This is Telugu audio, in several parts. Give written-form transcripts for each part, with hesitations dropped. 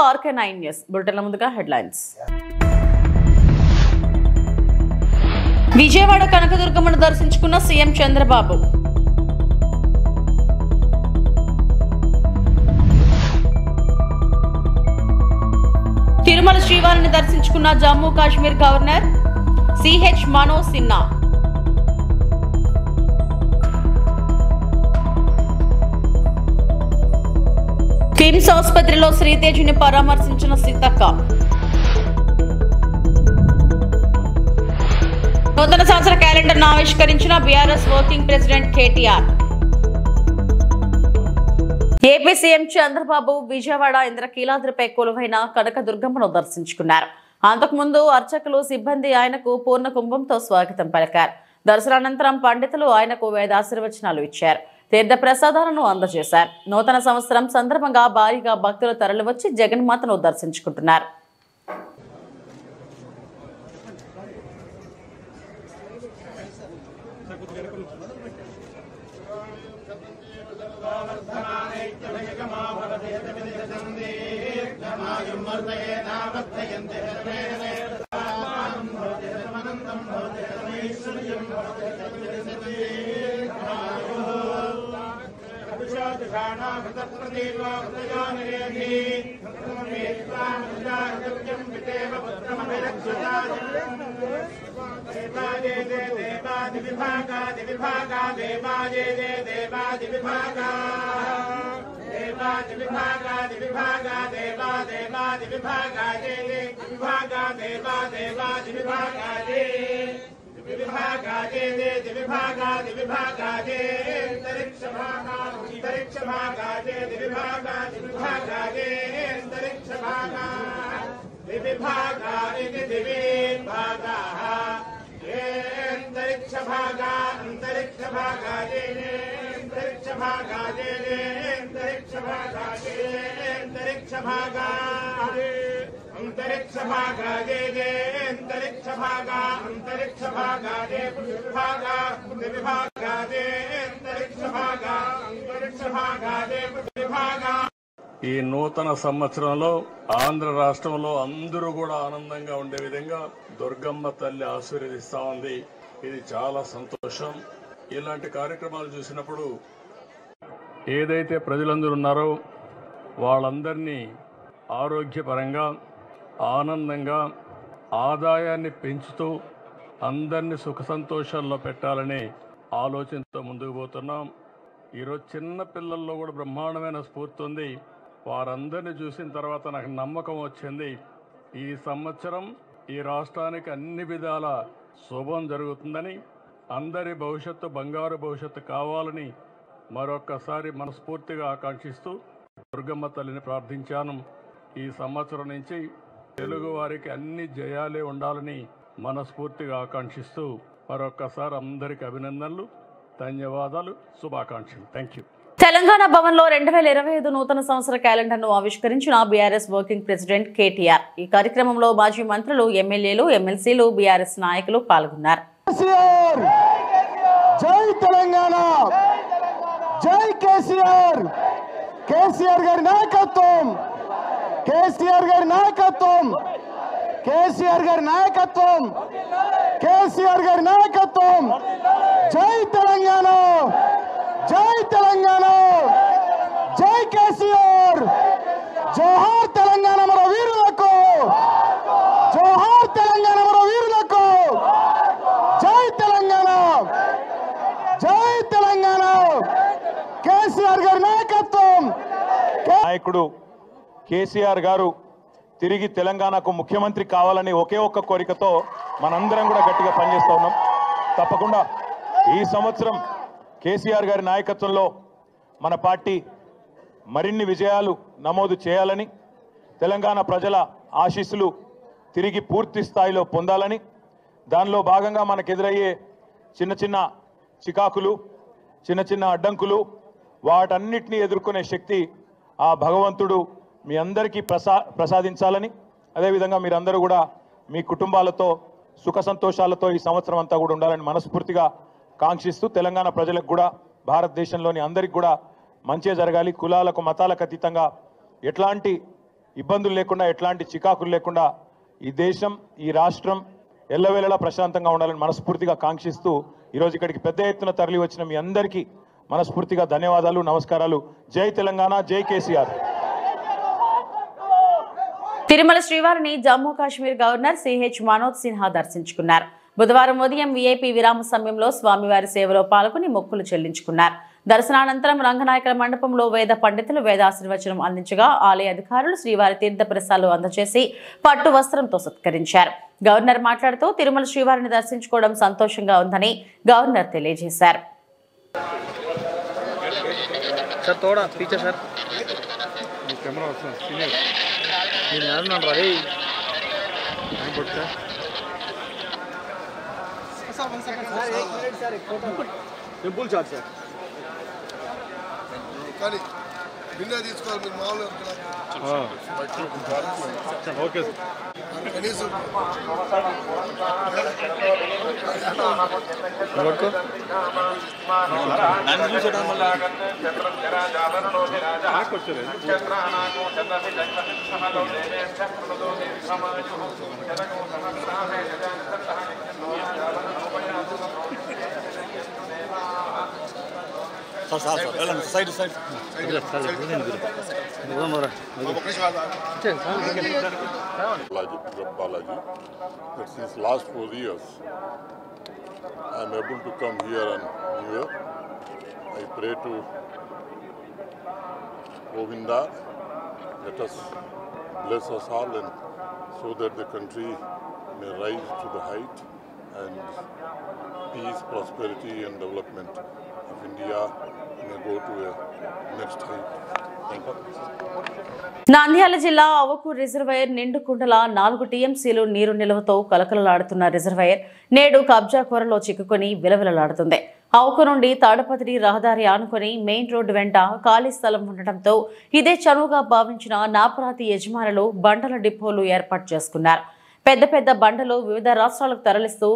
RK9 న్యూస్ బులెటిన్ల ముందుగా హెడ్లైన్స్. విజయవాడ కనకదుర్గమ్మను దర్శించుకున్న సీఎం చంద్రబాబు. తిరుమల శ్రీవారిని దర్శించుకున్న జమ్మూ కాశ్మీర్ గవర్నర్ CH మనోజ్ సిన్హా. కిమ్స్ ఆసుపత్రిలో శ్రీతేజుని పరామర్శించిన సీతక్క. నూతన సంవత్సర క్యాలెండర్ను ఆవిష్కరించిన BRS working president KTR. AP CM Chandrababu Vijayawada ఇంద్రకీలాద్రిపై కొలువైన కనకదుర్గమ్మను దర్శించుకున్నారు. అంతకుముందు అర్చకులు సిబ్బంది ఆయనకు పూర్ణ కుంభంతో స్వాగతం పలికారు. దర్శనానంతరం పండితులు ఆయనకు వేదాశీర్వచనాలు ఇచ్చారు. తీర్థ ప్రసాదాలను అందజేశారు. నూతన సంవత్సరం సందర్భంగా భారీగా భక్తులు తరలివచ్చి జగన్మాతను దర్శించుకుంటున్నారు. ఈ నూతన సంవత్సరంలో ఆంధ్ర రాష్ట్రంలో అందరూ కూడా ఆనందంగా ఉండే విధంగా దుర్గమ్మ తల్లి ఆశీర్వదిస్తా ఉంది. ఇది చాలా సంతోషం. ఇలాంటి కార్యక్రమాలు చూసినప్పుడు ఏదైతే ప్రజలందరూ ఉన్నారో వాళ్ళందరినీ ఆరోగ్యపరంగా ఆనందంగా ఆదాయాన్ని పెంచుతూ అందరినీ సుఖ సంతోషాల్లో పెట్టాలనే ఆలోచనతో ముందుకు పోతున్నాం. ఈరోజు చిన్న పిల్లల్లో కూడా బ్రహ్మాండమైన స్ఫూర్తి ఉంది. వారందరినీ చూసిన తర్వాత నాకు నమ్మకం వచ్చింది, ఈ సంవత్సరం ఈ రాష్ట్రానికి అన్ని విధాల శుభం జరుగుతుందని, అందరి భవిష్యత్తు బంగారు భవిష్యత్తు కావాలని మరొక్కసారి మనస్ఫూర్తిగా ఆకాంక్షిస్తూ దుర్గమ్మ తల్లిని ప్రార్థించాను. ఈ సంవత్సరం నుంచి తెలుగు వారికి అన్ని జయాలే ఉండాలని మనస్ఫూర్తిగా ఆకాంక్షిస్తూ మరొక్కసారి అందరికి అభినందనలు, ధన్యవాదాలు, శుభాకాంక్షలు. Thank you. తెలంగాణ భవన్లో 2025 నూతన సంవత్సర క్యాలెండర్ను ఆవిష్కరించిన BRS వర్కింగ్ ప్రెసిడెంట్ KTR. ఈ కార్యక్రమంలో మాజీ మంత్రులు, ఎమ్మెల్యేలు, ఎమ్మెల్సీలు, BRS నాయకులు పాల్గొన్నారు. జై తెలంగాణ, జై కేసీఆర్, కేసీఆర్ గారి నాయకత్వం, కేసీఆర్ గారి నాయకత్వం, కేసీఆర్ గారి నాయకత్వం, కేసీఆర్ గారి నాయకత్వం. జై తెలంగాణ, జై తెలంగాణ, జై కేసీఆర్, జోహార్ తెలంగాణ మరో వీరులకు, జోహార్ తెలంగాణ మరో వీరులకు, జై తెలంగాణ, జై తెలంగాణ, కేసీఆర్ గారి నాయకత్వం. నాయకుడు కేసీఆర్ గారు తిరిగి తెలంగాణకు ముఖ్యమంత్రి కావాలని ఒకే ఒక్క కోరికతో మనందరం కూడా గట్టిగా పనిచేస్తూ ఉన్నాం. తప్పకుండా ఈ సంవత్సరం కేసీఆర్ గారి నాయకత్వంలో మన పార్టీ మరిన్ని విజయాలు నమోదు చేయాలని, తెలంగాణ ప్రజల ఆశీస్సులు తిరిగి పూర్తి స్థాయిలో పొందాలని, దానిలో భాగంగా మనకు ఎదురయ్యే చిన్న చిన్న చికాకులు, చిన్న చిన్న అడ్డంకులు, వాటన్నిటినీ ఎదుర్కొనే శక్తి ఆ భగవంతుడు మీ అందరికీ ప్రసాదించాలని, అదేవిధంగా మీరందరూ కూడా మీ కుటుంబాలతో సుఖ సంతోషాలతో ఈ సంవత్సరం అంతా కూడా ఉండాలని మనస్ఫూర్తిగా కాంక్షిస్తూ, తెలంగాణ ప్రజలకు కూడా భారతదేశంలోని అందరికి కూడా మంచి జరగాలి, కులాలకు మతాలకు అతీతంగా ఎట్లాంటి ఇబ్బందులు లేకుండా ఎట్లాంటి చికాకులు లేకుండా ఈ దేశం ఈ రాష్ట్రం ఎల్లవేళలా ప్రశాంతంగా ఉండాలని మనస్ఫూర్తిగా కాంక్షిస్తూ ఈరోజు ఇక్కడికి పెద్ద ఎత్తున తరలి వచ్చిన మీ అందరికీ మనస్ఫూర్తిగా ధన్యవాదాలు, నమస్కారాలు. జై తెలంగాణ, జై కేసీఆర్. తిరుమల శ్రీవారిని జమ్మూ కాశ్మీర్ గవర్నర్ సిహెచ్ మనోజ్ సిన్హా దర్శించుకున్నారు. బుధవారం ఉదయం వీఐపీ విరామ సమయంలో స్వామివారి సేవలో పాల్గొని మొక్కులు చెల్లించుకున్నారు. దర్శనానంతరం రంగనాయకుల మండపంలో వేద పండితులు వేదాశీర్వచనం అందించగా ఆలయ అధికారులు శ్రీవారి తీర్థ ప్రసాదాలు అందజేసి పట్టు వస్త్రంతో సత్కరించారు. గవర్నర్ మాట్లాడుతూ తిరుమల శ్రీవారిని దర్శించుకోవడం సంతోషంగా ఉందని గవర్నర్ తెలియజేశారు. సింపుల్ షాట్ సార్, కానీ బిన్నా తీసుకోవాలి మీరు మామూలుగా ఓకే సార్. కనీసం Side. Balaji, that since last 4 years, I am able to come here on New Year. I pray to Govinda, let us bless us all and so that the country may rise to the height and peace, prosperity and development of India may go to a next height. Thank you. Nandyal జిల్లా అవకు రిజర్వాయర్ నిండుకుండల 4 టీఎంసీలు నీరు నిల్వతో కలకలలాడుతున్న రిజర్వాయర్ నేడు కబ్జా కోరలో చిక్కుకొని విలవిలలాడుతుంది. అవకు నుండి తాడపత్రి రహదారి ఆనుకొని మెయిన్ రోడ్డు వెంట ఖాళీ స్థలం ఉండటంతో ఇదే చనువుగా భావించిన నాపరాతి యజమానులు బండల డిపోలు ఏర్పాటు చేసుకున్నారు. పెద్ద పెద్ద బండలు వివిధ రాష్ట్రాలకు తరలిస్తూ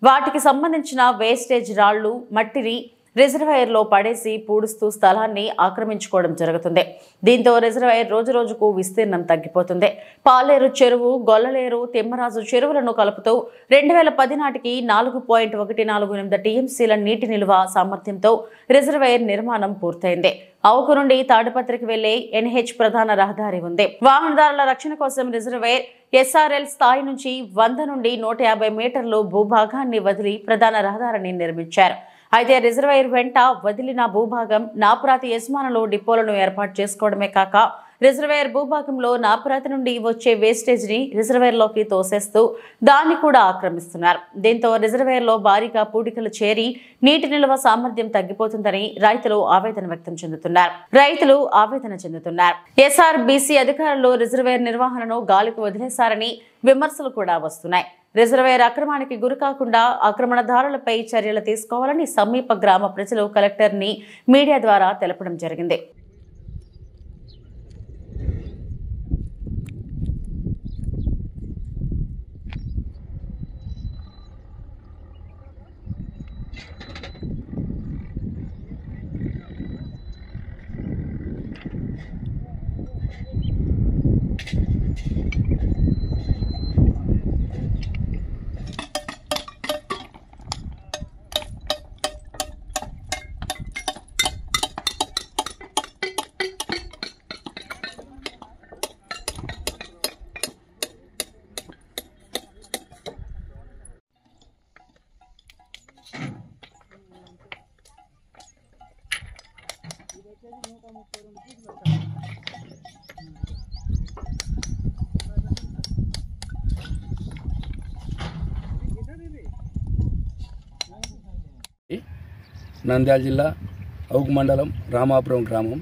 వాటికి సంబంధించిన వేస్టేజ్ రాళ్లు మట్టిని రిజర్వాయర్లో పడేసి పూడుస్తూ స్థలాన్ని ఆక్రమించుకోవడం జరుగుతుంది. దీంతో రిజర్వాయర్ రోజు రోజుకు విస్తీర్ణం తగ్గిపోతుంది. పాలేరు చెరువు, గొల్లలేరు, తిమ్మరాజు చెరువులను కలుపుతూ 2010 నాటికి 4.148 టీఎంసీల నీటి నిల్వ సామర్థ్యంతో రిజర్వాయర్ నిర్మాణం పూర్తయింది. అవకు నుండి తాడిపత్రికి వెళ్లే ఎన్హెచ్ ప్రధాన రహదారి ఉంది. వాహనదారుల రక్షణ కోసం రిజర్వాయర్ ఎస్ఆర్ఎల్ స్థాయి నుంచి 100 నుండి 150 మీటర్లు భూభాగాన్ని వదిలి ప్రధాన రహదారిని నిర్మించారు. అయితే రిజర్వాయర్ వెంట వదిలిన భూభాగం నాపరాతి యజమానులు డిపోలను ఏర్పాటు చేసుకోవడమే కాక రిజర్వాయర్ భూభాగంలో నాపరాతి నుండి వచ్చే వేస్టేజ్ ని రిజర్వాయర్లోకి తోసేస్తూ దాన్ని కూడా ఆక్రమిస్తున్నారు. దీంతో రిజర్వాయర్లో భారీగా పూడికలు చేరి నీటి నిల్వ సామర్థ్యం తగ్గిపోతుందని రైతులు ఆవేదన వ్యక్తం చెందుతున్నారు. ఎస్ఆర్బీసీ అధికారులు రిజర్వాయర్ నిర్వహణను గాలికి వదిలేశారని విమర్శలు కూడా వస్తున్నాయి. రిజర్వాయర్ అక్రమానికి గురికాకుండా ఆక్రమణదారులపై చర్యలు తీసుకోవాలని సమీప గ్రామ ప్రజలు కలెక్టర్ని మీడియా ద్వారా తెలపడం జరిగింది. నంద్యాల జిల్లా అవుకు మండలం రామాపురం గ్రామం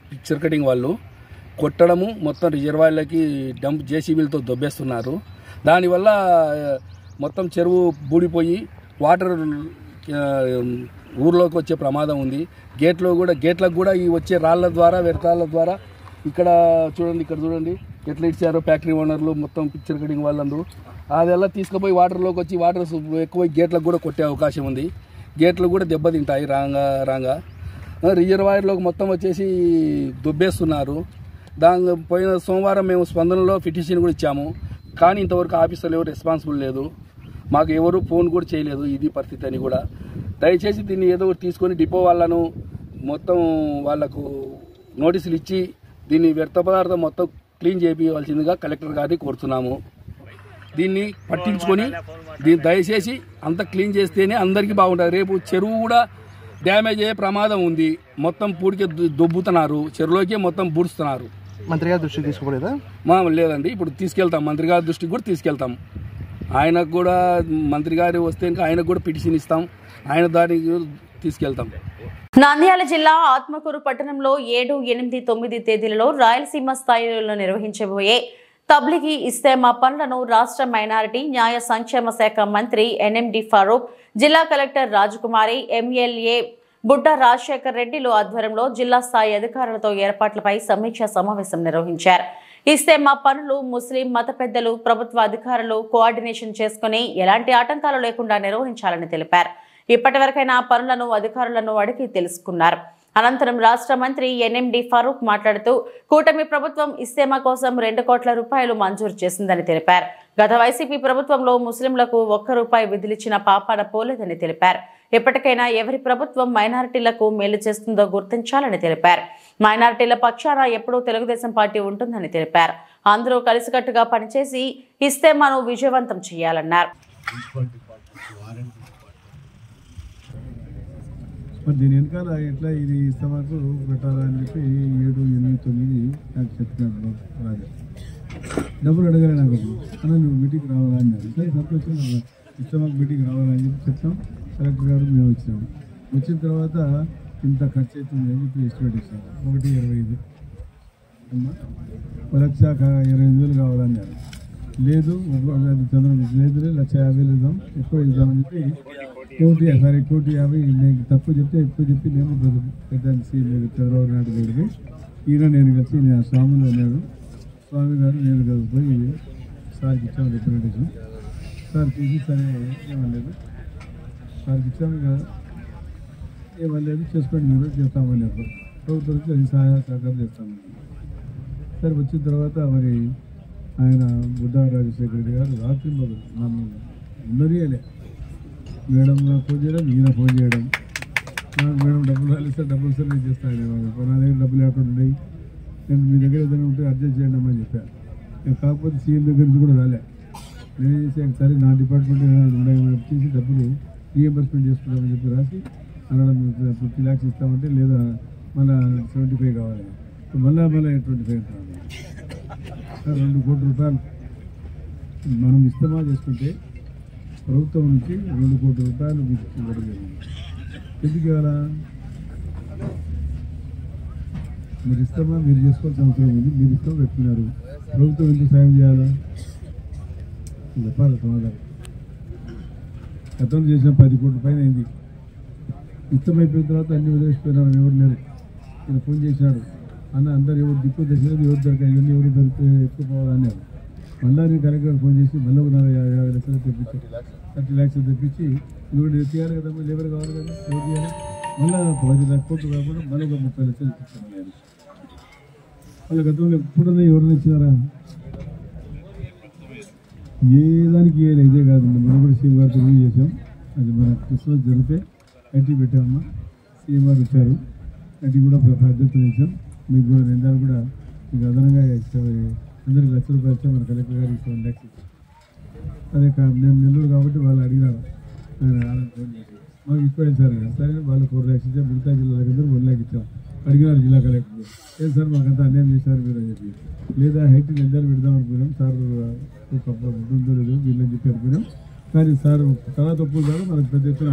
పిక్చర్ కటింగ్ వాళ్ళు కొట్టడము మొత్తం రిజర్వాయర్లకి డంప్ జేసీబీలతో దొబ్బేస్తున్నారు. దానివల్ల మొత్తం చెరువు బూడిపోయి వాటర్ ఊర్లోకి వచ్చే ప్రమాదం ఉంది. గేట్లకు కూడా ఈ వచ్చే రాళ్ల ద్వారా వ్యర్థాల ద్వారా ఇక్కడ చూడండి ఎట్లా ఇచ్చారో ఫ్యాక్టరీ ఓనర్లు మొత్తం పిక్చర్ కటింగ్ వాళ్ళందరూ అదెలా తీసుకుపోయి వాటర్లోకి వచ్చి వాటర్ ఎక్కువ గేట్లకు కూడా కొట్టే అవకాశం ఉంది. గేట్లు కూడా దెబ్బతింటాయి రాగా రిజర్వాయర్లోకి మొత్తం వచ్చేసి దుబ్బేస్తున్నారు. దాని పోయిన సోమవారం మేము స్పందనలో పిటిషన్ కూడా ఇచ్చాము. కానీ ఇంతవరకు ఆఫీసర్లు ఎవరు రెస్పాన్సిబుల్ లేదు, మాకు ఎవరు ఫోన్ కూడా చేయలేదు. ఇది పరిస్థితి అని కూడా దయచేసి దీన్ని ఏదో ఒకటి తీసుకొని డిపో వాళ్ళను మొత్తం వాళ్లకు నోటీసులు ఇచ్చి దీన్ని వ్యర్థ పదార్థం మొత్తం క్లీన్ చేయించవలసిందిగా కలెక్టర్ గారిని కోరుతున్నాము. దీన్ని పట్టించుకొని దీన్ని దయచేసి అంత క్లీన్ చేస్తేనే అందరికీ బాగుంటుంది. రేపు చెరువు కూడా డ్యామేజ్ అయ్యే ప్రమాదం ఉంది. మొత్తం పూడికే దొబ్బుతున్నారు, చెరువులోకి మొత్తం బూడుస్తున్నారు. మంత్రి గారి దృష్టికి తీసుకోలేదా? లేదండి, ఇప్పుడు తీసుకెళ్తాం, మంత్రి గారి దృష్టికి కూడా తీసుకెళ్తాం. ఆయనకు కూడా మంత్రి గారు వస్తే ఇంకా ఆయనకు కూడా పిటిషన్ ఇస్తాం, ఆయన దానికి తీసుకెళ్తాం. నంద్యాల జిల్లా ఆత్మకూరు పట్టణంలో 7, 8, 9 తేదీలలో రాయలసీమ స్థాయిలో నిర్వహించబోయే తబ్లిగీ ఇస్తేమా పనులను రాష్ట్ర మైనారిటీ న్యాయ సంక్షేమ శాఖ మంత్రి ఎన్ఎండి ఫారూక్, జిల్లా కలెక్టర్ రాజకుమారి, ఎమ్మెల్యే బుడ్డ రాజశేఖర్ రెడ్డిలు ఆధ్వర్యంలో జిల్లా స్థాయి అధికారులతో ఏర్పాట్లపై సమీక్షా సమావేశం నిర్వహించారు. ఇస్తేమా పనులు ముస్లిం మత పెద్దలు, ప్రభుత్వ అధికారులు కోఆర్డినేషన్ చేసుకుని ఎలాంటి ఆటంకాలు లేకుండా నిర్వహించాలని తెలిపారు. ఇప్పటివరకైనా పనులను అధికారులను అడిగి తెలుసుకున్నారు. అనంతరం రాష్ట్ర మంత్రి ఎన్ఎండి ఫారూక్ మాట్లాడుతూ కూటమి ప్రభుత్వం ఇస్తేమా కోసం 2 కోట్ల రూపాయలు మంజూరు చేసిందని తెలిపారు. గత వైసీపీ ప్రభుత్వంలో ముస్లింలకు ₹1 విధులిచ్చిన పాపాన పోలేదని తెలిపారు. ఎప్పటికైనా ఎవరి ప్రభుత్వం మైనారిటీలకు మేలు చేస్తుందో గుర్తించాలని తెలిపారు. మైనారిటీల పక్షాన ఎప్పుడూ తెలుగుదేశం పార్టీ ఉంటుందని తెలిపారు. అందరూ కలిసికట్టుగా పనిచేసి ఇస్తేమాను విజయవంతం చేయాలన్నారు. దీని వెనకాల ఎట్లా ఇది ఇస్తామాకు పెట్టాలని చెప్పి 7, 8, 9 నాకు చెప్పినాడు రాజు. డబ్బులు అడగాలి నాకు, అన్న నువ్వు మీటింగ్ రావాలా అన్నారు. సరే సంతోషం, ఇస్తామాకు మీటింగ్ రావాలని చెప్పి చెప్పాం. కలెక్టర్ గారు మేము వచ్చినాము. వచ్చిన తర్వాత ఇంత ఖర్చు అవుతుంది అని చెప్పి ఎస్టిమేట్ ఇచ్చాము. 1,25,000 అమ్మా, 1,25,000 కావాలన్నారు. లేదు చంద్రబాబు లేదు, 1,50,000 ఇద్దాం, ఎక్కువ ఇద్దామని చెప్పి 1,50,000 నేను తక్కువ చెప్తే ఎక్కువ చెప్పి నేను పెద్దానికి చంద్రబాబు నాయుడు దగ్గరికి ఈయన నేను కలిసి నేను స్వామిలో ఉన్నాడు. స్వామి గారు నేను కలిసిపోయి సార్కి ఇచ్చాము రిప్రజెంటేషన్. సార్ తీసి సరే ఏమలేదు, సార్కి ఇచ్చాము కదా, ఏమలేదు చేసుకోండి మీరు చేస్తామని చెప్పారు. ప్రభుత్వం నుంచి అది సహాయ సహకారం చేస్తామని. సరే వచ్చిన తర్వాత మరి ఆయన బుడ్డ రాజశేఖర రెడ్డి గారు రాత్రి మొదలు నన్ను ఉండరియలే, మేడం నాకు ఫోన్ చేయడం, ఈయన ఫోన్ చేయడం, నాకు మేడం డబ్బులు రాలిస్తే డబ్బులు సరే నేను చేస్తాను, నా దగ్గర డబ్బులు లేకుండా ఉన్నాయి, నేను మీ దగ్గర ఏదైనా ఉంటే అడ్జస్ట్ చేయండి అని చెప్పాను. నేను కాకపోతే సీఎం దగ్గర నుంచి కూడా రాలే. నేను చేసి సరే నా డిపార్ట్మెంట్ తీసి డబ్బులు రీఎంబర్స్మెంట్ చేసుకుంటామని చెప్పి రాసి అనడం 50 lakhs ఇస్తామంటే లేదా మళ్ళీ 75 కావాలి, మళ్ళీ 25 కావాలి. 2 కోట్ల రూపాయలు మనం ఇస్తమా చేసుకుంటే ప్రభుత్వం నుంచి 2 కోట్ల రూపాయలు మీకు ఇవ్వడం జరిగింది. ఎందుకు ఇవ్వాలా? మీరు ఇస్తామా మీరు చేసుకోవాల్సిన అవసరం ఉంది, మీరు ఇష్టం పెట్టుకున్నారు, ప్రభుత్వం ఎందుకు సాయం చేయాలా చెప్పాలి సమాధానం. గతంలో చేసిన 10 కోట్ల పైన అయింది. ఇష్టమైపోయిన తర్వాత అన్ని వదిలేసిపోయినారు, ఎవరు లేరు. నేను ఫోన్ చేసినాడు, అన్న అందరు ఎవరు దిక్కు తెచ్చినది ఎవరు దొరికాయి, ఇవన్నీ ఎవరు దొరికి ఎత్తుకుపోవాలన్నారు. మళ్ళీ నేను కలెక్టర్ ఫోన్ చేసి మళ్ళీ 50 లక్షలు తెప్పించి 30 lakhs తెప్పించి ఇవి తీయాలి కదా, లేబర్ కావాలి కదా, ఎవరు తీయాలి, మళ్ళీ 10 కోట్లు కాకుండా మళ్ళీ 30 లక్షలు తెప్పించాను నేను. వాళ్ళ గతంలో ఎప్పుడన్నా ఎవరైనా ఇచ్చినారా? ఏ దానికి ఇదే కాదు. మనం కూడా సీఎం గారితో రివ్యూ చేసాం. అది మన క్రిస్మస్ జరిగితే ఐటీ పెట్టామమ్మా, సీఎం గారు వచ్చారు, ఐటీ కూడా బాధ్యతలు ఇచ్చాం. మీకు కూడా నిందాలు కూడా మీకు అదనంగా అందరికి ₹1,00,000 ఇచ్చాం. మన కలెక్టర్ గారికి 7 lakhs ఇచ్చాం. అదే నేను నెల్లూరు కాబట్టి వాళ్ళు అడిగినారు, మాకు ఎక్కువ ఇచ్చారు కదా, సరే వాళ్ళు 4 lakhs ఇచ్చాం. మిగతా జిల్లాలందరూ 1 lakh ఇచ్చాం. అడిగినారు జిల్లా కలెక్టర్, ఏం సార్ మాకంతా అన్యాయం చేశారు మీరు అని చెప్పి. లేదా హైట్ నిందాలు పెడదాం అనుకున్నాం సార్, ఉంటుందో లేదో వీళ్ళని చెప్పి అనుకున్నాం. కానీ సార్ తర్వాత ఒప్పులు కాదు, మనకు పెద్ద ఎత్తున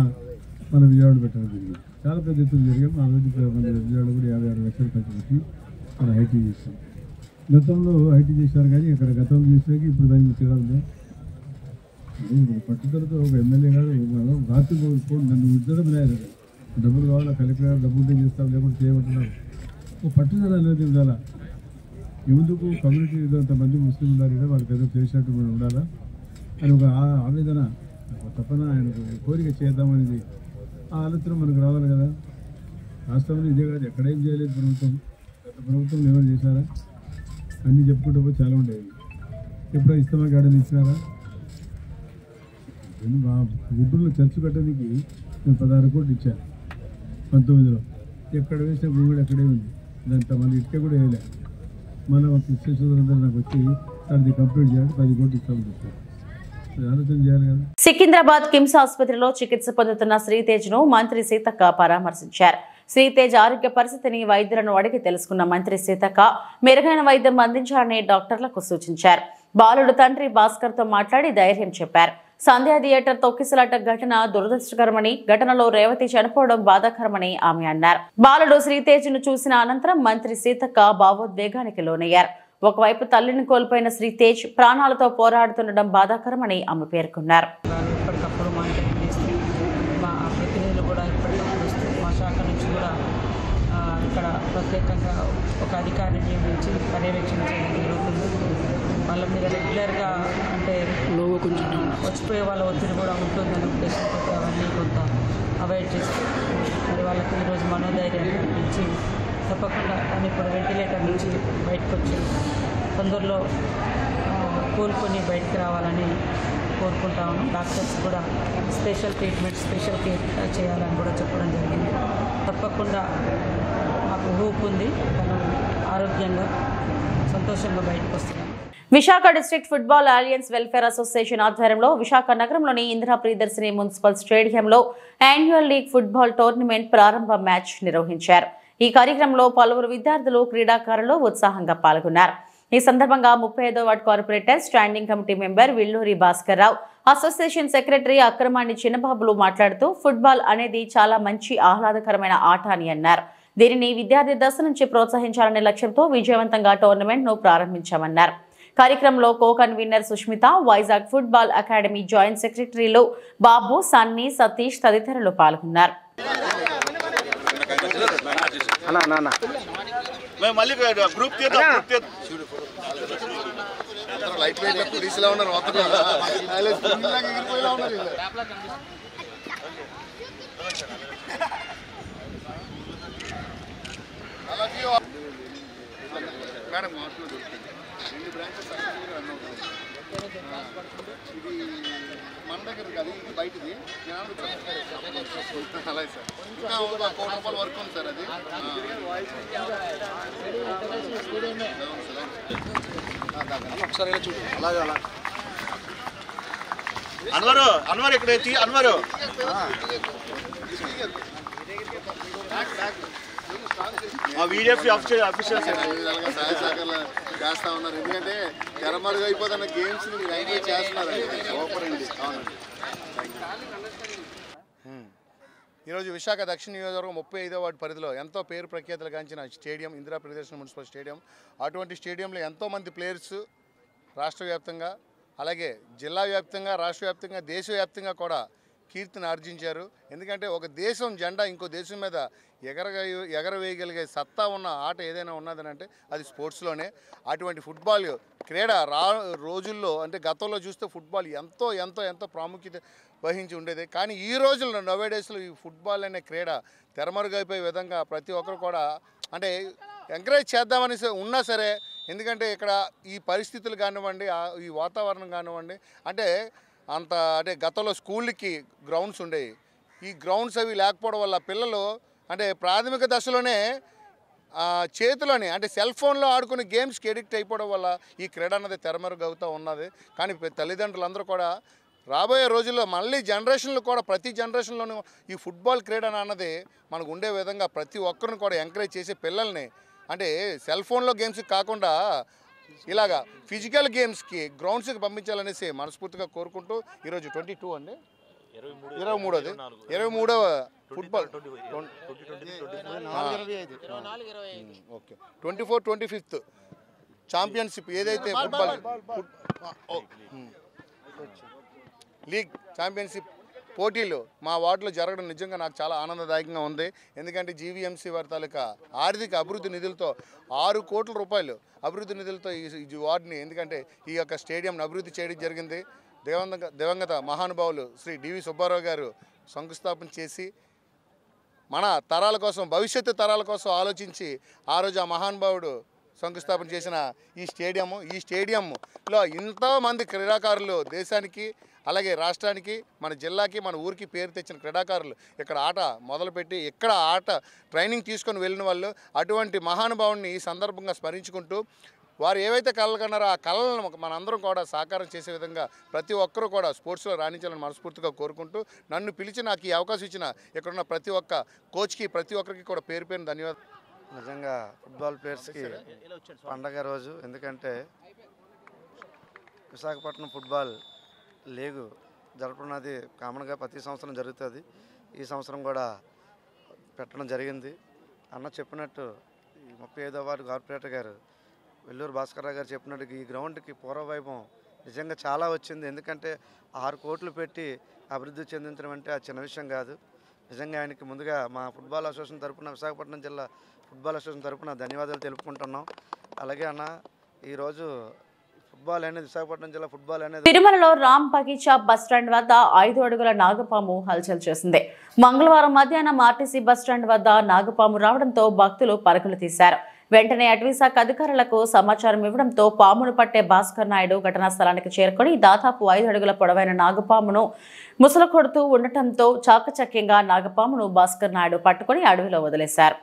మన విజయవాడ పెట్టడం జరిగింది. చాలా పెద్ద ఎత్తున జరిగాం. ఆ రోజు మన విజయవాడ కూడా 56 లక్షలు ఖర్చు పెట్టి మన ఐటీ చేస్తాం. గతంలో ఐటీ చేశారు కానీ ఇక్కడ గతంలో చేసాక ఇప్పుడు దానికి తేడా ఉందా? పట్టుదలతో ఒక ఎమ్మెల్యే గారు రాత్రి నన్ను ఉద్దడం లేదు, డబ్బులు కావాలా, కలెక్టర్ గారు డబ్బులు ఉంటే చేస్తాం, లేకుంటే చేయమంటున్నారు. ఒక పట్టుదల అనేది ఉండాలా. ఎందుకు కమ్యూనిటీ ఇంతమంది ముస్లిం ఉన్నారు కదా, వాళ్ళకి ఏదో చేసినట్టు మనం ఉండాలా అని ఒక ఆవేదన, ఒక తపన, ఆయనకు కోరిక చేద్దామనేది ఆ ఆలోచన మనకు రావాలి కదా. రాష్ట్రంలో ఇదే కాదు, ఎక్కడేం చేయలేదు ప్రభుత్వం. గత ప్రభుత్వం ఏమైనా చేశారా? అన్నీ చెప్పుకుంటూ పోతే చాలా ఉండేవి. ఎప్పుడో ఇస్తామా గార్డెన్ ఇచ్చినారా? మా గుడ్డులో చర్చ్ కట్టడానికి నేను 16 కోట్లు ఇచ్చాను 19లో. ఎక్కడ వేసిన భూమి అక్కడే ఉంది. దాంతో మళ్ళీ ఇటుక కూడా వేయలే. మళ్ళీ ఒక శిక్షకులందరూ నాకు వచ్చి అది కంప్లీట్ చేయాలి 10 కోట్లు ఇస్తామని చెప్పారు. ఆలోచన చేయాలి కదా. సికింద్రాబాద్ కిమ్స్ ఆసుపత్రిలో చికిత్స పొందుతున్న శ్రీతేజ్ ను మంత్రి సీతక్క పరామర్శించారు. శ్రీతేజ్ ఆరోగ్య పరిస్థితిని వైద్యులను అడిగి తెలుసుకున్న మంత్రి సీతక్క మెరుగైన వైద్యం అందించాలని డాక్టర్లకు సూచించారు. బాలుడు తండ్రి భాస్కర్ తో మాట్లాడి ధైర్యం చెప్పారు. సంధ్యా థియేటర్ తొక్కిసలాట ఘటన దురదృష్టకరమని, ఘటనలో రేవతి చనిపోవడం బాధాకరమని ఆమె అన్నారు. బాలుడు శ్రీతేజ్ ను చూసిన అనంతరం మంత్రి సీతక్క భావోద్వేగానికి లోనయ్యారు. ఒకవైపు తల్లిని కోల్పోయిన శ్రీతేజ్ ప్రాణాలతో పోరాడుతుండడం బాధాకరమని ఆమె పేర్కొన్నారు. ఎప్పటికప్పుడు మానిటరింగ్ చేస్తూ మా ప్రతినిధులు కూడా ఎప్పటికప్పుడు వస్తూ మా శాఖ నుంచి కూడా ఇక్కడ ప్రత్యేకంగా ఒక అధికారిని నియమించి పర్యవేక్షణ చేయడం జరుగుతుంది. వాళ్ళ మీద రెగ్యులర్గా అంటే కొంచెం వచ్చిపోయే వాళ్ళ ఒత్తిడి కూడా ఉంటుందనే ఉద్దేశంతో అవన్నీ కొంత అవాయిడ్ చేస్తూ మరి వాళ్ళకి ఈరోజు మనోధైర్యాన్ని ఇచ్చి తప్పకుండా కానీ ఇప్పుడు వెంటిలేటర్ నుంచి బయటకు వచ్చి తొందరలో కోలుకొని బయటకు రావాలని కోరుకుంటా ఉన్నాం. డాక్టర్స్ కూడా స్పెషల్ ట్రీట్మెంట్, స్పెషల్ కేర్ చేయాలని కూడా చెప్పడం జరిగింది. తప్పకుండా మాకు హోప్ ఉంది, మనం ఆరోగ్యంగా సంతోషంగా బయటకు వస్తున్నాం. Visakha district football alliance welfare association ఆధ్వర్యంలో విశాఖ నగరంలోని ఇందిరా ప్రియదర్శిని మున్సిపల్ స్టేడియంలో యాన్యువల్ లీగ్ ఫుట్బాల్ టోర్నమెంట్ ప్రారంభ మ్యాచ్ నిర్వహించారు. ఈ కార్యక్రమంలో పలువురు విద్యార్థులు, క్రీడాకారులు ఉత్సాహంగా పాల్గొన్నారు. ఈ సందర్భంగా 35వ ward corporator, standing committee member Villuri Bhaskar Rao, association secretary Akramani చిన్నబాబులు మాట్లాడుతూ ఫుట్బాల్ అనేది చాలా మంచి ఆహ్లాదకరమైన ఆట అని అన్నారు. దీనిని విద్యార్థి దశ నుంచి ప్రోత్సహించాలనే లక్ష్యంతో విజయవంతంగా టోర్నమెంట్ ను ప్రారంభించామన్నారు. కార్యక్రమంలో co convener Sushmita, Vizag football academy joint సెక్రటరీలు బాబు, సన్నీ, సతీష్ తదితరులు పాల్గొన్నారు. ఇది మన దగ్గర కాదు, ఇది బయటది. అలాగే సార్, ఇంకా ఒక ₹1 కోటి వర్క్ ఉంది సార్. అది ఒకసారి చూడు. అలాగే అలా అన్వర్ ఇక్కడ అన్వరు చేస్తా ఉన్నారు. ఎందుకంటే తెరమరుగు అయిపోతున్న గేమ్స్ మీరు ఎంజాయ్ చేస్తున్నారు. ఈరోజు విశాఖ దక్షిణ నియోజకవర్గం 35వ వార్డు పరిధిలో ఎంతో పేరు ప్రఖ్యాతులు గాంచిన stadium Indira Priyadarshini municipal stadium. అటువంటి స్టేడియంలో ఎంతోమంది ప్లేయర్స్ రాష్ట్ర వ్యాప్తంగా, అలాగే జిల్లా వ్యాప్తంగా, రాష్ట్ర వ్యాప్తంగా, దేశవ్యాప్తంగా కూడా కీర్తిని ఆర్జించారు. ఎందుకంటే ఒక దేశం జెండా ఇంకో దేశం మీద ఎగరవేయగలిగే సత్తా ఉన్న ఆట ఏదైనా ఉన్నదనంటే అది స్పోర్ట్స్లోనే. అటువంటి ఫుట్బాల్ క్రీడ రోజుల్లో అంటే గతంలో చూస్తే ఫుట్బాల్ ఎంతో ఎంతో ఎంతో ప్రాముఖ్యత వహించి ఉండేది. కానీ ఈ రోజుల్లో నవేడేస్లో ఈ ఫుట్బాల్ అనే క్రీడ తెరమరుగైపోయే విధంగా ప్రతి ఒక్కరు కూడా అంటే ఎంకరేజ్ చేద్దామని ఉన్నా సరే, ఎందుకంటే ఇక్కడ ఈ పరిస్థితులు కానివ్వండి, ఈ వాతావరణం కానివ్వండి, అంటే గతంలో స్కూళ్ళకి గ్రౌండ్స్ ఉండేవి. ఈ గ్రౌండ్స్ అవి లేకపోవడం వల్ల పిల్లలు అంటే ప్రాథమిక దశలోనే చేతిలోని అంటే సెల్ ఫోన్లో ఆడుకునే గేమ్స్కి ఎడిక్ట్ అయిపోవడం వల్ల ఈ క్రీడ అన్నది తెరమరుగవుతూ ఉన్నది. కానీ తల్లిదండ్రులందరూ కూడా రాబోయే రోజుల్లో మళ్ళీ జనరేషన్లు కూడా ప్రతి జనరేషన్లోనూ ఈ ఫుట్బాల్ క్రీడ అన్నది మనకు ఉండే విధంగా ప్రతి ఒక్కరిని కూడా ఎంకరేజ్ చేసే పిల్లల్ని అంటే సెల్ ఫోన్లో గేమ్స్కి కాకుండా ఇలాగా ఫిజికల్ గేమ్స్కి గ్రౌండ్స్కి పంపించాలనేసి మనస్ఫూర్తిగా కోరుకుంటూ ఈరోజు 22 అండి 23వ ఫుట్బాల్ ఓకే 24-25 ఛాంపియన్షిప్ ఏదైతే ఫుట్బాల్ లీగ్ ఛాంపియన్షిప్ పోటీలు మా వార్డులో జరగడం నిజంగా నాకు చాలా ఆనందదాయకంగా ఉంది. ఎందుకంటే జీవీఎంసీ వారి తాలూకా ఆర్థిక అభివృద్ధి నిధులతో ₹6 కోట్ల అభివృద్ధి నిధులతో ఈ వార్డుని ఎందుకంటే ఈ యొక్క స్టేడియంను అభివృద్ధి చేయడం జరిగింది. దివంగత మహానుభావులు శ్రీ డివి సుబ్బారావు గారు శంకుస్థాపన చేసి మన తరాల కోసం భవిష్యత్తు తరాల కోసం ఆలోచించి ఆ రోజు ఆ మహానుభావుడు శంకుస్థాపన చేసిన ఈ స్టేడియంలో ఎంతోమంది క్రీడాకారులు దేశానికి అలాగే రాష్ట్రానికి మన జిల్లాకి మన ఊరికి పేరు తెచ్చిన క్రీడాకారులు ఇక్కడ ఆట మొదలుపెట్టి ఇక్కడ ఆట ట్రైనింగ్ తీసుకొని వెళ్ళిన వాళ్ళు అటువంటి మహానుభావుని ఈ సందర్భంగా స్మరించుకుంటూ వారు ఏవైతే కళలు కన్నారో ఆ కళలను మనందరం కూడా సాకారం చేసే విధంగా ప్రతి ఒక్కరూ కూడా స్పోర్ట్స్లో రాణించాలని మనస్ఫూర్తిగా కోరుకుంటూ నన్ను పిలిచి నాకు ఈ అవకాశం ఇచ్చిన ఇక్కడున్న ప్రతి ఒక్క కోచ్కి ప్రతి ఒక్కరికి కూడా పేరు పేరున ధన్యవాదాలు. నిజంగా ఫుట్బాల్ ప్లేయర్స్కి పండగ రోజు, ఎందుకంటే విశాఖపట్నం ఫుట్బాల్ లీగు జరపనున్నది కామన్గా ప్రతి సంవత్సరం జరుగుతుంది. ఈ సంవత్సరం కూడా పెట్టడం జరిగింది. అన్న చెప్పినట్టు ఈ 35వ వార్డు కార్పొరేటర్ గారు వెల్లూరు భాస్కర్రావు గారు చెప్పినట్టు ఈ గ్రౌండ్కి పూర్వవైభవం నిజంగా చాలా వచ్చింది. ఎందుకంటే 6 కోట్లు పెట్టి అభివృద్ధి చెందించడం అంటే అది చిన్న విషయం కాదు. నిజంగా ఆయనకి ముందుగా మా ఫుట్బాల్ అసోసియేషన్ తరఫున, విశాఖపట్నం జిల్లా ఫుట్బాల్ అసోసియేషన్ తరఫున ధన్యవాదాలు తెలుపుకుంటున్నాం. అలాగే అన్న ఈరోజు ఫుట్బాల్ అనేది విశాఖపట్నం జిల్లా ఫుట్బాల్ అనేది తిరుమలలో రామ్ బగీచా బస్టాండ్ వద్ద 5 అడుగుల నాగపాము హల్చల్ చేసింది. మంగళవారం మధ్యాహ్నం ఆర్టీసీ బస్టాండ్ వద్ద నాగపాము రావడంతో భక్తులు పరుగులు తీశారు. వెంటనే అటవీశాఖ అధికారులకు సమాచారం ఇవ్వడంతో పామును పట్టే భాస్కర్ నాయుడు ఘటనా స్థలానికి చేరుకొని దాదాపు 5 అడుగుల పొడవైన నాగపామును ముసలు కొడుతూ ఉండటంతో చాకచక్యంగా నాగపామును భాస్కర్ నాయుడు పట్టుకుని అడవిలో వదిలేశారు.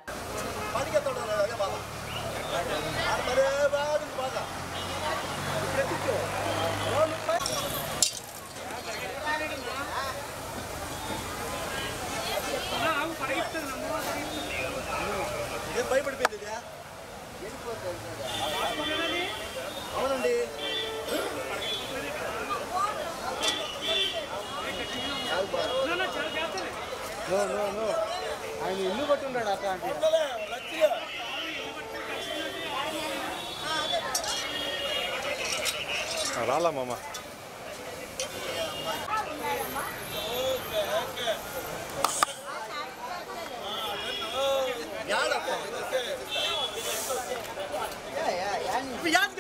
అవునండి, ఆయన ఇల్లు కొట్టున్నాడు అట్లాంటి రాలా మామ.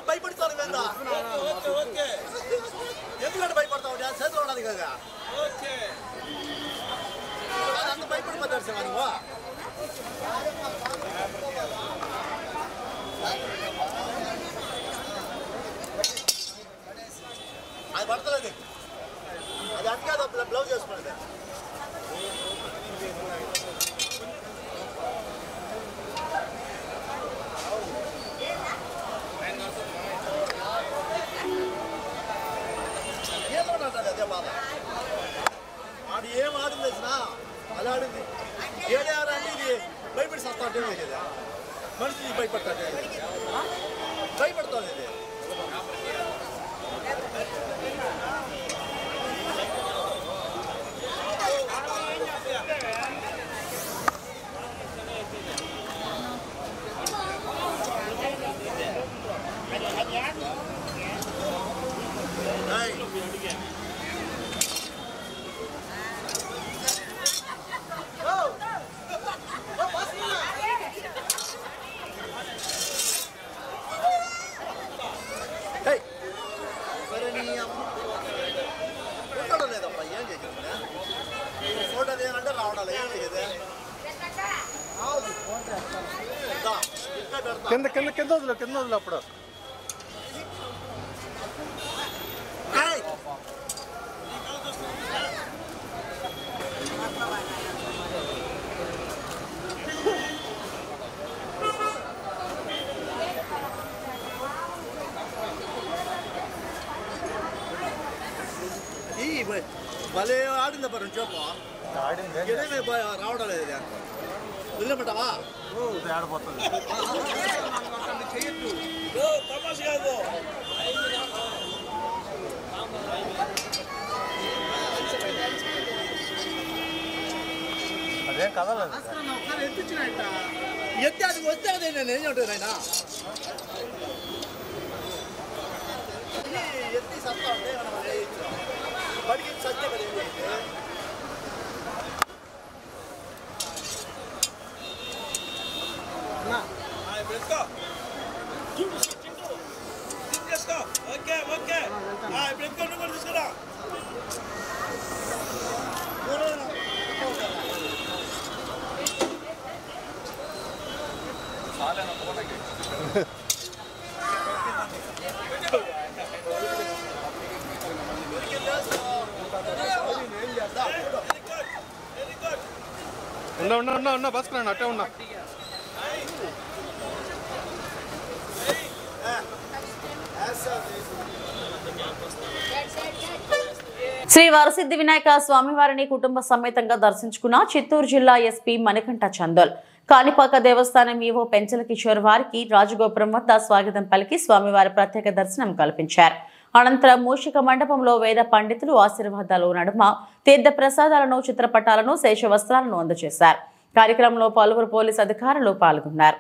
భయపడతాను కదా, ఎందుకంటే భయపడతావు చేతిలో ఉన్నది కదా, అంత భయపడిపోతాడు సార్ నువ్వు. అది పడతలేదు, అది అట్లా బ్లౌజ్ చేసుకున్నది. అదే బాధ ఆడు ఏం ఆడింది తెలిసిన అది ఆడింది ఏడే ఆడండి. ఇది భయపడి సస్తా అంటే కదా మనిషి భయపడతాడు, భయపడతాడు ఇది. కింద కింద కింద వదిలే కింద వదిలే అప్పుడు భలే ఆడింది అప్పుడు చెప్పు ఆడింది రావడం లేదు వదిలేమంటావా ఆడిపోతుంది అదేం కదలేదు ఎత్తి అది వస్తే అదే నేను ఏం ఉంటుంది ఆయన ఎత్తి సత్తా ఉంటే మనం బడికి సత్తే కదా ఏం చేస్తే ఓకే ఓకే ఇప్పుడు కూడా తీసుకురా ఉన్నా బస్కున్నాను అట్టే ఉన్నా. శ్రీ వరసిద్ధి వినాయక స్వామివారిని కుటుంబ సమేతంగా దర్శించుకున్న చిత్తూరు జిల్లా ఎస్పీ మణికంఠ చందోల్. కాణిపాక దేవస్థానం ఈవో పెంచల కిషోర్ వారికి రాజగోపురం వద్ద స్వాగతం పలికి స్వామివారి ప్రత్యేక దర్శనం కల్పించారు. అనంతరం మూషిక మండపంలో వేద పండితులు ఆశీర్వాదాలు నడుమ తీర్థ ప్రసాదాలను, చిత్రపటాలను, శేషవస్త్రాలను అందజేశారు. కార్యక్రమంలో పలువురు పోలీసు అధికారులు పాల్గొన్నారు.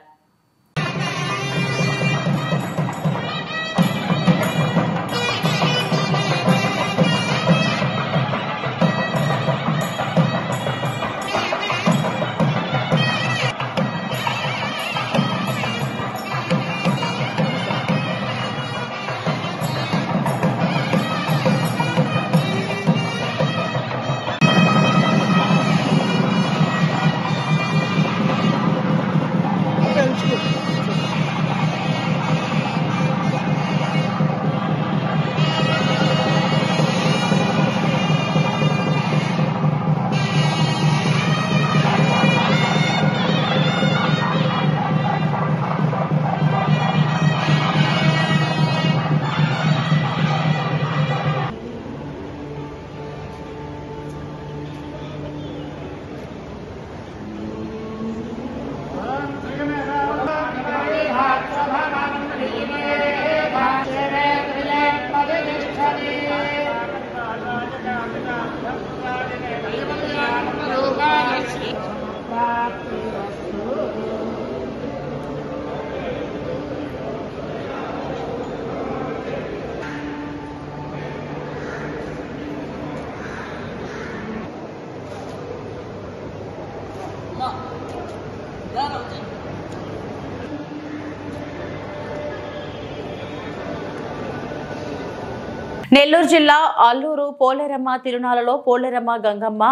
నెల్లూరు జిల్లా అల్లూరు పోలేరమ్మ తిరునాళ్లలో పోలేరమ్మ, గంగమ్మ,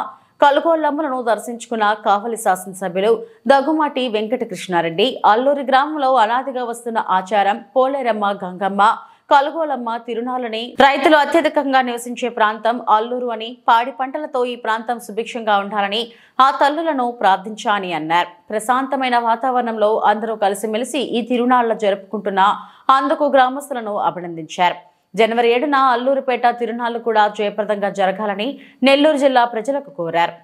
కలుగోళ్లమ్మలను దర్శించుకున్న కావలి శాసనసభ్యులు దగ్గుమాటి వెంకటకృష్ణారెడ్డి. అల్లూరు గ్రామంలో అనాదిగా వస్తున్న ఆచారం పోలేరమ్మ, గంగమ్మ, కలుగోలమ్మ తిరునాళ్ళని రైతులు అత్యధికంగా నివసించే ప్రాంతం అల్లూరు అని, పాడి పంటలతో ఈ ప్రాంతం సుభిక్షంగా ఉండాలని ఆ తల్లులను ప్రార్థించాని అన్నారు. ప్రశాంతమైన వాతావరణంలో అందరూ కలిసిమెలిసి ఈ తిరునాళ్ల జరుపుకుంటున్న అందుకు గ్రామస్తులను అభినందించారు. జనవరి 7న అల్లూరుపేట తిరునాళ్లు కూడా జయప్రదంగా జరగాలని నెల్లూరు జిల్లా ప్రజలకు కోరారు.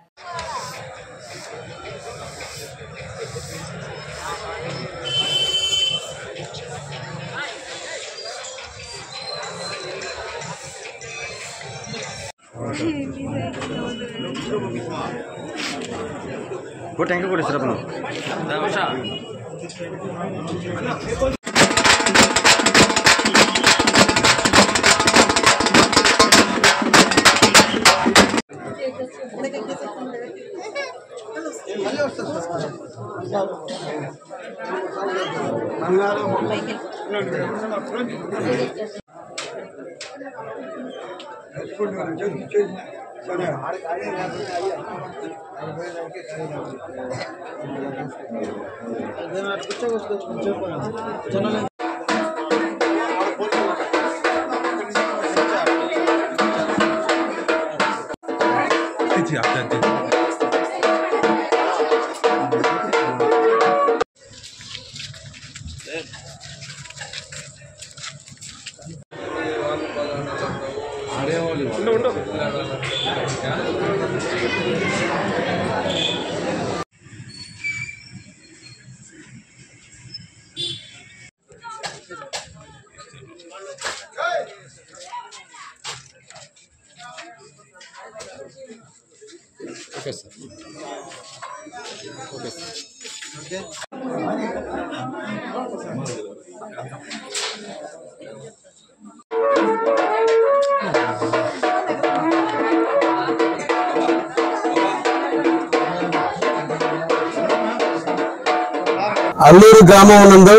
అల్లూరు గ్రామం నందు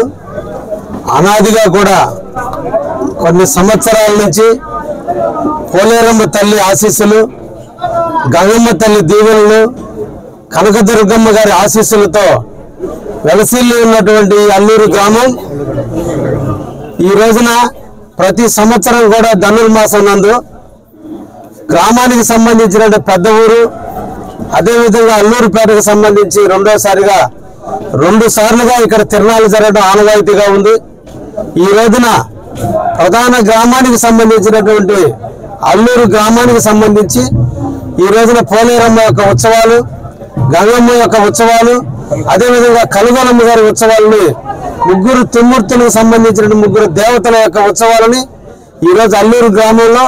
అనాదిగా కూడా కొన్ని సంవత్సరాల నుంచి పోలేరమ్మ తల్లి ఆశీస్సులు, గంగమ్మ తల్లి దీవెనలు, కనకదుర్గమ్మ గారి ఆశీస్సులతో వెలసిల్లి ఉన్నటువంటి అల్లూరు గ్రామం ఈ రోజున ప్రతి సంవత్సరం కూడా ధనుర్మాసం నందు గ్రామానికి సంబంధించిన పెద్ద ఊరు అదేవిధంగా అల్లూరుపేటకు సంబంధించి రెండు సార్లుగా ఇక్కడ తిరణాలు జరగడం ఆనవాయితీగా ఉంది. ఈ రోజున ప్రధాన గ్రామానికి సంబంధించినటువంటి అల్లూరు గ్రామానికి సంబంధించి ఈ రోజున పోలేరమ్మ యొక్క ఉత్సవాలు, గంగమ్మ యొక్క ఉత్సవాలు, అదేవిధంగా కలుగోలమ్మ గారి ఉత్సవాలని, ముగ్గురు త్రిమూర్తులకు సంబంధించిన ముగ్గురు దేవతల యొక్క ఉత్సవాలని ఈరోజు అల్లూరు గ్రామంలో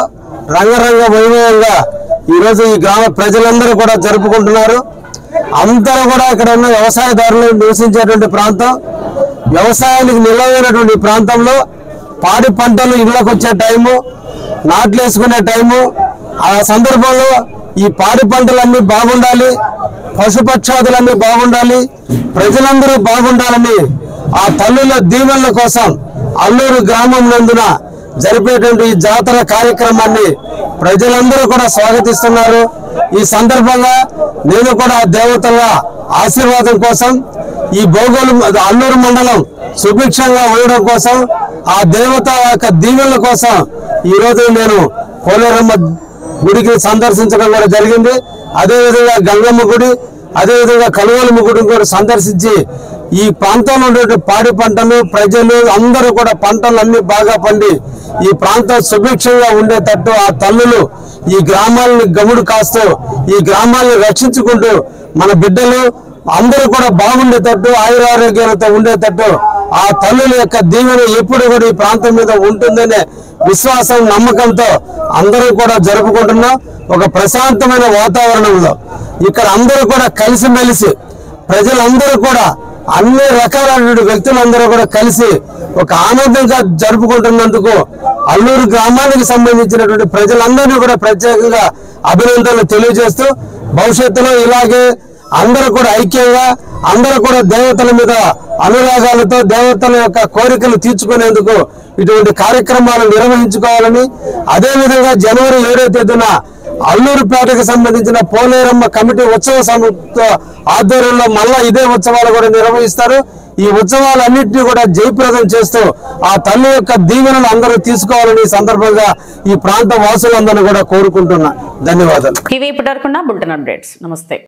రంగరంగ వైభవంగా ఈరోజు ఈ గ్రామ ప్రజలందరూ కూడా జరుపుకుంటున్నారు. అందరూ కూడా ఇక్కడ ఉన్న వ్యవసాయదారులు నివసించేటువంటి ప్రాంతం, వ్యవసాయానికి నిలవైనటువంటి ప్రాంతంలో పాడి పంటలు ఇళ్లకు వచ్చే టైము, నాట్లు వేసుకునే టైము, ఆ సందర్భంలో ఈ పాడి పంటలన్నీ బాగుండాలి, పశుపక్షాదులన్నీ బాగుండాలి, ప్రజలందరూ బాగుండాలని ఆ తల్లుల దీవెనల కోసం అల్లూరు గ్రామం నందున జరిపేటువంటి ఈ జాతర కార్యక్రమాన్ని ప్రజలందరూ కూడా స్వాగతిస్తున్నారు. ఈ సందర్భంగా నేను కూడా దేవతల ఆశీర్వాదం కోసం, ఈ అల్లూరు మండలం సుభిక్షంగా ఉండడం కోసం, ఆ దేవత యొక్క దీవెనల కోసం ఈ రోజు నేను పోలేరమ్మ గుడికి సందర్శించడం కూడా జరిగింది. అదేవిధంగా గంగమ్మ గుడి, అదేవిధంగా కలువలమ్మ గుడిని కూడా సందర్శించి ఈ ప్రాంతంలో ఉండే పాడి పంటలు, ప్రజలు అందరూ కూడా పంటలు అన్ని బాగా పండి ఈ ప్రాంతం సుభిక్షంగా ఉండేటట్టు ఆ తల్లులు ఈ గ్రామాలను గముడు కాస్తూ ఈ గ్రామాలను రక్షించుకుంటూ మన బిడ్డలు అందరూ కూడా బాగుండేటట్టు ఆయురారోగ్యాలతో ఉండేటట్టు ఆ తల్లుల యొక్క దీవెన ఎప్పుడు కూడా ఈ ప్రాంతం మీద ఉంటుందనే విశ్వాసం, నమ్మకంతో అందరూ కూడా జరుపుకుంటున్నాం. ఒక ప్రశాంతమైన వాతావరణంలో ఇక్కడ అందరూ కూడా కలిసిమెలిసి ప్రజలందరూ కూడా అన్ని రకాలైన వ్యక్తులందరూ కూడా కలిసి ఒక ఆనందంగా జరుపుకుంటున్నందుకు అల్లూరు గ్రామానికి సంబంధించినటువంటి ప్రజలందరినీ కూడా ప్రత్యేకంగా అభినందనలు తెలియజేస్తూ భవిష్యత్తులో ఇలాగే అందరూ కూడా ఐక్యంగా, అందరూ కూడా దేవతల మీద అనురాగాలతో దేవతల యొక్క కోరికలు తీర్చుకునేందుకు ఇటువంటి కార్యక్రమాలు నిర్వహించుకోవాలని, అదేవిధంగా జనవరి 7వ తేదీన అల్లూరుపేటకు సంబంధించిన పోలేరమ్మ కమిటీ ఉత్సవ సమితి ఆధ్వర్యంలో మళ్ళా ఇదే ఉత్సవాలు కూడా నిర్వహిస్తారు. ఈ ఉత్సవాలన్నింటినీ కూడా జయప్రదం చేస్తూ ఆ తల్లి యొక్క దీవెనలు అందరూ తీసుకోవాలని ఈ సందర్భంగా ఈ ప్రాంత వాసులందరూ కూడా కోరుకుంటున్నా. ధన్యవాదాలు. ఇవి ఇప్పటివరకు బులెటిన్ అప్డేట్స్. నమస్తే.